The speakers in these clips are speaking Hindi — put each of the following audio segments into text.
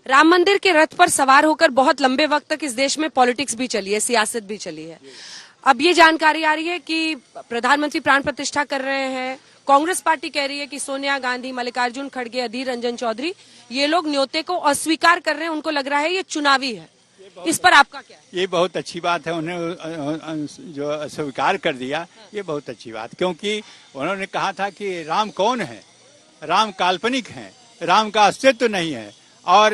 राम मंदिर के रथ पर सवार होकर बहुत लंबे वक्त तक इस देश में पॉलिटिक्स भी चली है, सियासत भी चली है। अब ये जानकारी आ रही है कि प्रधानमंत्री प्राण प्रतिष्ठा कर रहे हैं। कांग्रेस पार्टी कह रही है कि सोनिया गांधी, मल्लिकार्जुन खड़गे, अधीर रंजन चौधरी ये लोग न्योते को अस्वीकार कर रहे हैं। उनको लग रहा है ये चुनावी है। इस पर आपका क्या है? ये बहुत अच्छी बात है, उन्हें जो अस्वीकार कर दिया ये बहुत अच्छी बात, क्योंकि उन्होंने कहा था कि राम कौन है, राम काल्पनिक है, राम का अस्तित्व नहीं है और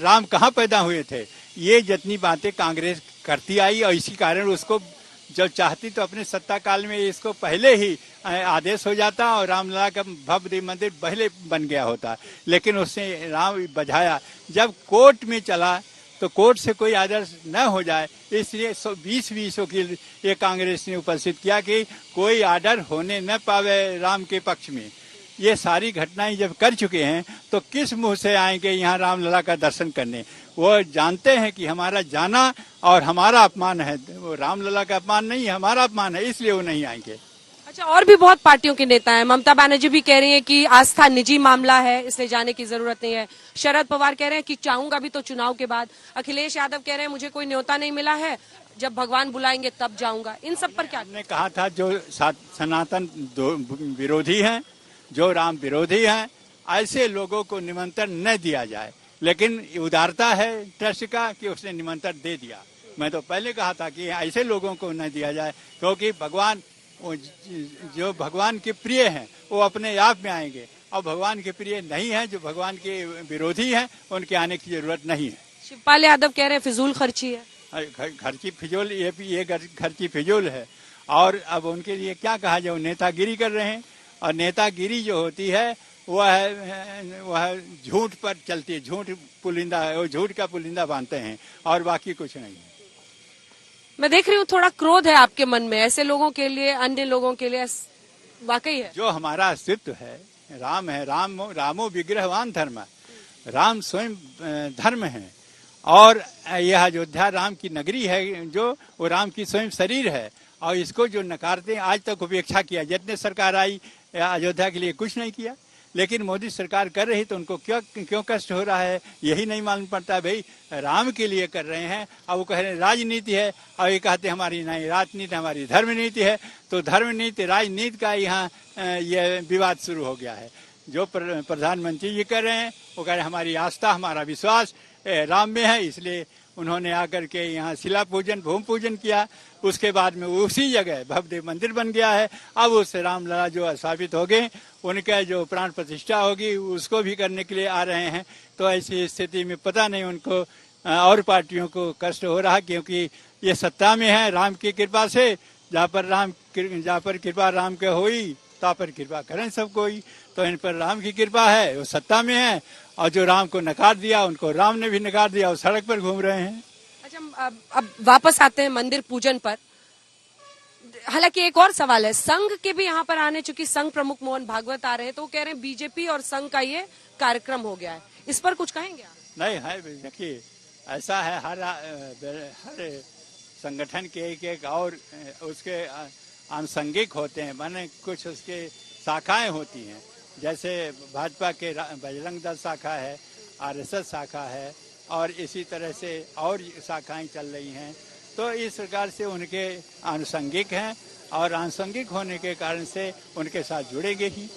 राम कहाँ पैदा हुए थे। ये जितनी बातें कांग्रेस करती आई और इसी कारण उसको जब चाहती तो अपने सत्ता काल में इसको पहले ही आदेश हो जाता और रामलला का भव्य मंदिर पहले बन गया होता, लेकिन उसने राम बजाया। जब कोर्ट में चला तो कोर्ट से कोई आदर्श न हो जाए, इसलिए 20 वकील ये कांग्रेस ने उपस्थित किया कि कोई आर्डर होने न पावे राम के पक्ष में। ये सारी घटनाएं जब कर चुके हैं तो किस मुंह से आएंगे यहाँ रामलला का दर्शन करने। वो जानते हैं कि हमारा जाना और हमारा अपमान है, वो रामलला का अपमान नहीं, हमारा अपमान है, इसलिए वो नहीं आएंगे। अच्छा, और भी बहुत पार्टियों के नेता हैं। ममता बनर्जी भी कह रही हैं कि आस्था निजी मामला है, इसलिए जाने की जरूरत नहीं है। शरद पवार कह रहे हैं कि चाहूंगा भी तो चुनाव के बाद। अखिलेश यादव कह रहे हैं मुझे कोई न्योता नहीं मिला है, जब भगवान बुलाएंगे तब जाऊंगा। इन सब पर क्या? हमने कहा था जो सनातन विरोधी हैं, जो राम विरोधी हैं, ऐसे लोगों को निमंत्रण न दिया जाए, लेकिन उदारता है ट्रस्ट का कि उसने निमंत्रण दे दिया। मैं तो पहले कहा था कि ऐसे लोगों को न दिया जाए, क्योंकि भगवान जो भगवान के प्रिय हैं वो अपने आप में आएंगे और भगवान के प्रिय नहीं है, जो भगवान के विरोधी हैं उनके आने की जरूरत नहीं है। शिवपाल यादव कह रहे हैं फिजूल खर्ची है। खर्ची फिजूल, ये खर्ची फिजूल है। और अब उनके लिए क्या कहा जाए, नेतागिरी कर रहे हैं और नेतागिरी जो होती है वह झूठ पर चलती है, झूठ पुलिंदा है, वो झूठ का पुलिंदा बांधते हैं और बाकी कुछ नहीं है। मैं देख रही हूँ थोड़ा क्रोध है आपके मन में, ऐसे लोगों के लिए, अन्य लोगों के लिए वाकई है। जो हमारा अस्तित्व है राम है, रामो विग्रहवान धर्म, राम स्वयं धर्म है और यह अयोध्या राम की नगरी है, जो वो राम की स्वयं शरीर है और इसको जो नकारते हैं आज तक उपेक्षा किया। जितने सरकार आई अयोध्या के लिए कुछ नहीं किया, लेकिन मोदी सरकार कर रही तो उनको क्यों कष्ट हो रहा है यही नहीं मालूम पड़ता। भाई राम के लिए कर रहे हैं, अब वो कह रहे हैं राजनीति है और ये कहते हैं हमारी नहीं राजनीति, हमारी धर्म नीति है। तो धर्म नीति राजनीति का यहाँ ये विवाद शुरू हो गया है। जो प्रधानमंत्री जी कर रहे हैं वो कह रहे हैं हमारी आस्था, हमारा विश्वास राम में है, इसलिए उन्होंने आकर के यहाँ शिला पूजन, भूमि पूजन किया। उसके बाद में उसी जगह भव्य मंदिर बन गया है। अब उससे रामलला जो स्थापित हो गए, उनका जो प्राण प्रतिष्ठा होगी उसको भी करने के लिए आ रहे हैं। तो ऐसी स्थिति में पता नहीं उनको और पार्टियों को कष्ट हो रहा, क्योंकि ये सत्ता में है राम की कृपा से। जहाँ पर कृपा राम के होई ता पर कृपा करें सब कोई। तो इन पर राम की कृपा है, वो सत्ता में है और जो राम को नकार दिया उनको राम ने भी नकार दिया, वो सड़क पर घूम रहे हैं। अच्छा, अब वापस आते हैं मंदिर पूजन पर। हालांकि एक और सवाल है, संघ के भी यहाँ पर आने, चूंकि संघ प्रमुख मोहन भागवत आ रहे हैं तो वो कह रहे हैं बीजेपी और संघ का ये कार्यक्रम हो गया है। इस पर कुछ कहेंगे आप? नहीं है, देखिए ऐसा है, हर संगठन के एक और उसके आनुषंगिक होते हैं, माने कुछ उसके शाखाएं होती हैं। जैसे भाजपा के बजरंग दल शाखा है, आरएसएस शाखा है और इसी तरह से और शाखाएं चल रही हैं। तो इस प्रकार से उनके आनुषंगिक हैं और आनुषंगिक होने के कारण से उनके साथ जुड़ेंगे ही।